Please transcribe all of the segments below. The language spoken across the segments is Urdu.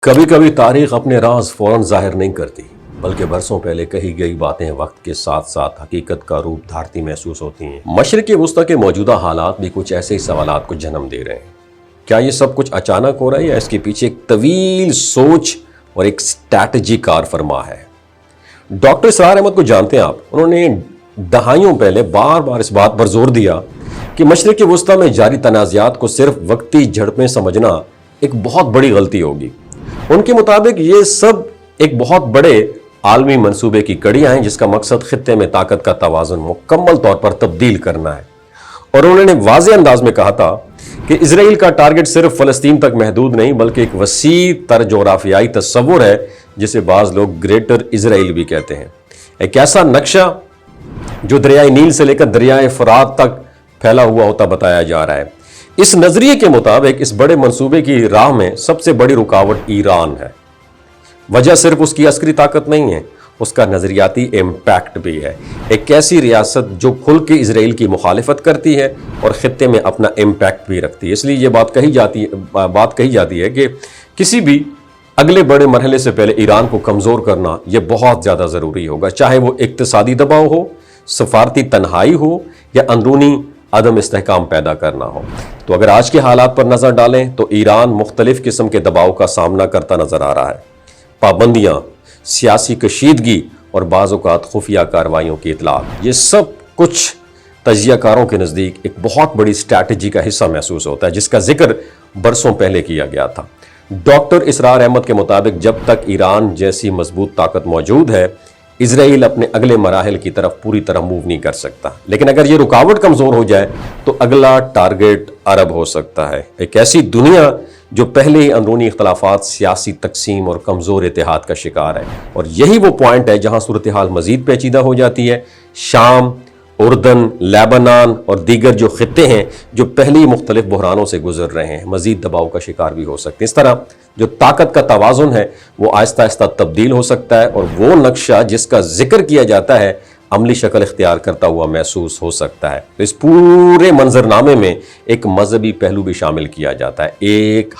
کبھی کبھی تاریخ اپنے راز فوراً ظاہر نہیں کرتی، بلکہ برسوں پہلے کہی گئی باتیں وقت کے ساتھ ساتھ حقیقت کا روپ دھارتی محسوس ہوتی ہیں۔ مشرق وسطیٰ کے موجودہ حالات بھی کچھ ایسے ہی سوالات کو جنم دے رہے ہیں۔ کیا یہ سب کچھ اچانک ہو رہا ہے یا اس کے پیچھے ایک طویل سوچ اور ایک اسٹریٹجی کار فرما ہے؟ ڈاکٹر اسرار احمد کو جانتے ہیں آپ؟ انہوں نے دہائیوں پہلے بار بار اس بات پر زور دیا کہ مشرق وسطیٰ میں جاری تنازعات کو صرف وقتی جھڑپیں سمجھنا ایک بہت بڑی غلطی ہوگی۔ ان کے مطابق یہ سب ایک بہت بڑے عالمی منصوبے کی کڑیاں ہیں جس کا مقصد خطے میں طاقت کا توازن مکمل طور پر تبدیل کرنا ہے۔ اور انہوں نے واضح انداز میں کہا تھا کہ اسرائیل کا ٹارگٹ صرف فلسطین تک محدود نہیں بلکہ ایک وسیع تر جغرافیائی تصور ہے جسے بعض لوگ گریٹر اسرائیل بھی کہتے ہیں۔ ایک ایسا نقشہ جو دریائے نیل سے لے کر دریائے فرات تک پھیلا ہوا ہوتا بتایا جا رہا ہے۔ اس نظریے کے مطابق اس بڑے منصوبے کی راہ میں سب سے بڑی رکاوٹ ایران ہے۔ وجہ صرف اس کی عسکری طاقت نہیں ہے، اس کا نظریاتی امپیکٹ بھی ہے۔ ایک ایسی ریاست جو کھل کے اسرائیل کی مخالفت کرتی ہے اور خطے میں اپنا امپیکٹ بھی رکھتی ہے۔ اس لیے یہ بات کہی جاتی ہے کہ کسی بھی اگلے بڑے مرحلے سے پہلے ایران کو کمزور کرنا یہ بہت زیادہ ضروری ہوگا، چاہے وہ اقتصادی دباؤ ہو، سفارتی تنہائی ہو یا اندرونی عدم استحکام پیدا کرنا ہو۔ تو اگر آج کے حالات پر نظر ڈالیں تو ایران مختلف قسم کے دباؤ کا سامنا کرتا نظر آ رہا ہے۔ پابندیاں، سیاسی کشیدگی اور بعض اوقات خفیہ کارروائیوں کی اطلاعات، یہ سب کچھ تجزیہ کاروں کے نزدیک ایک بہت بڑی اسٹریٹجی کا حصہ محسوس ہوتا ہے جس کا ذکر برسوں پہلے کیا گیا تھا۔ ڈاکٹر اسرار احمد کے مطابق جب تک ایران جیسی مضبوط طاقت موجود ہے، اسرائیل اپنے اگلے مراحل کی طرف پوری طرح موو نہیں کر سکتا، لیکن اگر یہ رکاوٹ کمزور ہو جائے تو اگلا ٹارگٹ عرب ہو سکتا ہے، ایک ایسی دنیا جو پہلے ہی اندرونی اختلافات، سیاسی تقسیم اور کمزور اتحاد کا شکار ہے۔ اور یہی وہ پوائنٹ ہے جہاں صورتحال مزید پیچیدہ ہو جاتی ہے۔ شام، اردن، لیبنان اور دیگر جو خطے ہیں جو پہلے ہی مختلف بحرانوں سے گزر رہے ہیں، مزید دباؤ کا شکار بھی ہو سکتے ہیں۔ اس طرح جو طاقت کا توازن ہے وہ آہستہ آہستہ تبدیل ہو سکتا ہے اور وہ نقشہ جس کا ذکر کیا جاتا ہے عملی شکل اختیار کرتا ہوا محسوس ہو سکتا ہے۔ تو اس پورے منظرنامے میں ایک مذہبی پہلو بھی شامل کیا جاتا ہے۔ ایک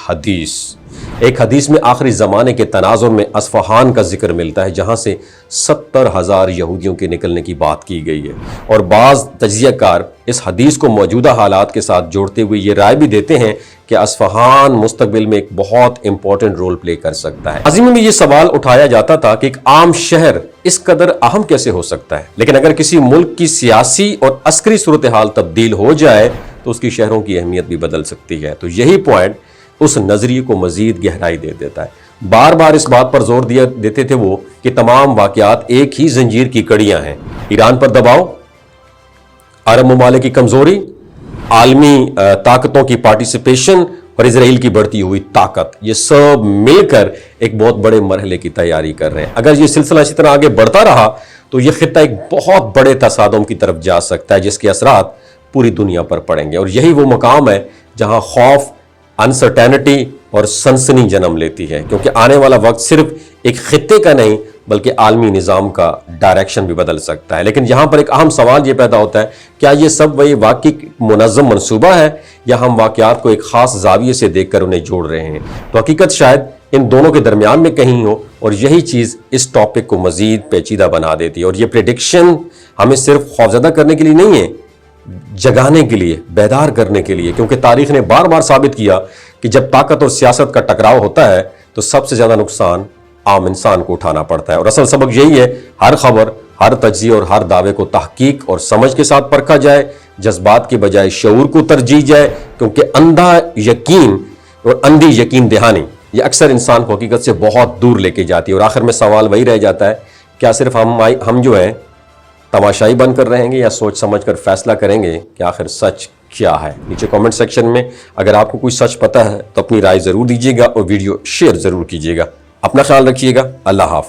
حدیث میں آخری زمانے کے تناظر میں اصفہان کا ذکر ملتا ہے جہاں سے 70,000 یہودیوں کے نکلنے کی بات کی گئی ہے، اور بعض تجزیہ کار اس حدیث کو موجودہ حالات کے ساتھ جوڑتے ہوئے یہ رائے بھی دیتے ہیں کہ اصفہان مستقبل میں ایک بہت امپورٹنٹ رول پلے کر سکتا ہے۔ عظیم میں یہ سوال اٹھایا جاتا تھا کہ ایک عام شہر اس قدر اہم کیسے ہو سکتا ہے، لیکن اگر کسی ملک کی سیاسی اور عسکری صورتحال تبدیل ہو جائے تو اس کی شہروں کی اہمیت بھی بدل سکتی ہے۔ تو یہی پوائنٹ اس نظریے کو مزید گہرائی دے دیتا ہے۔ بار بار اس بات پر زور دیتے تھے وہ کہ تمام واقعات ایک ہی زنجیر کی کڑیاں ہیں۔ ایران پر دباؤ، عرب ممالک کی کمزوری، عالمی طاقتوں کی پارٹیسپیشن اور اسرائیل کی بڑھتی ہوئی طاقت، یہ سب مل کر ایک بہت بڑے مرحلے کی تیاری کر رہے ہیں۔ اگر یہ سلسلہ اسی طرح آگے بڑھتا رہا تو یہ خطہ ایک بہت بڑے تصادم کی طرف جا سکتا ہے جس کے اثرات پوری دنیا پر پڑیں گے، اور یہی وہ مقام ہے جہاں خوف، انسرٹینٹی اور سنسنی جنم لیتی ہے، کیونکہ آنے والا وقت صرف ایک خطے کا نہیں بلکہ عالمی نظام کا ڈائریکشن بھی بدل سکتا ہے۔ لیکن یہاں پر ایک اہم سوال یہ پیدا ہوتا ہے، کیا یہ سب وہی واقعی منظم منصوبہ ہے یا ہم واقعات کو ایک خاص زاویے سے دیکھ کر انہیں جوڑ رہے ہیں؟ تو حقیقت شاید ان دونوں کے درمیان میں کہیں ہو، اور یہی چیز اس ٹاپک کو مزید پیچیدہ بنا دیتی ہے۔ اور یہ پریڈکشن ہمیں صرف خوفزدہ کرنے کے لیے نہیں ہے، جگانے کے لیے، بیدار کرنے کے لیے، کیونکہ تاریخ نے بار بار ثابت کیا کہ جب طاقت اور سیاست کا ٹکراؤ ہوتا ہے تو سب سے زیادہ نقصان عام انسان کو اٹھانا پڑتا ہے۔ اور اصل سبق یہی ہے، ہر خبر، ہر تجزیے اور ہر دعوے کو تحقیق اور سمجھ کے ساتھ پرکھا جائے، جذبات کے بجائے شعور کو ترجیح جائے، کیونکہ اندھا یقین اور اندھی یقین دہانی یہ اکثر انسان کو حقیقت سے بہت دور لے کے جاتی ہے۔ اور آخر میں سوال وہی رہ جاتا ہے، کیا صرف ہم جو ہیں تماشائی بن کر رہیں گے یا سوچ سمجھ کر فیصلہ کریں گے کہ آخر سچ کیا ہے؟ نیچے کامنٹ سیکشن میں اگر آپ کو کوئی سچ پتہ ہے تو اپنی رائے ضرور دیجیے گا اور ویڈیو شیئر ضرور کیجیے گا۔ اپنا خیال رکھیے گا۔ اللہ حافظ۔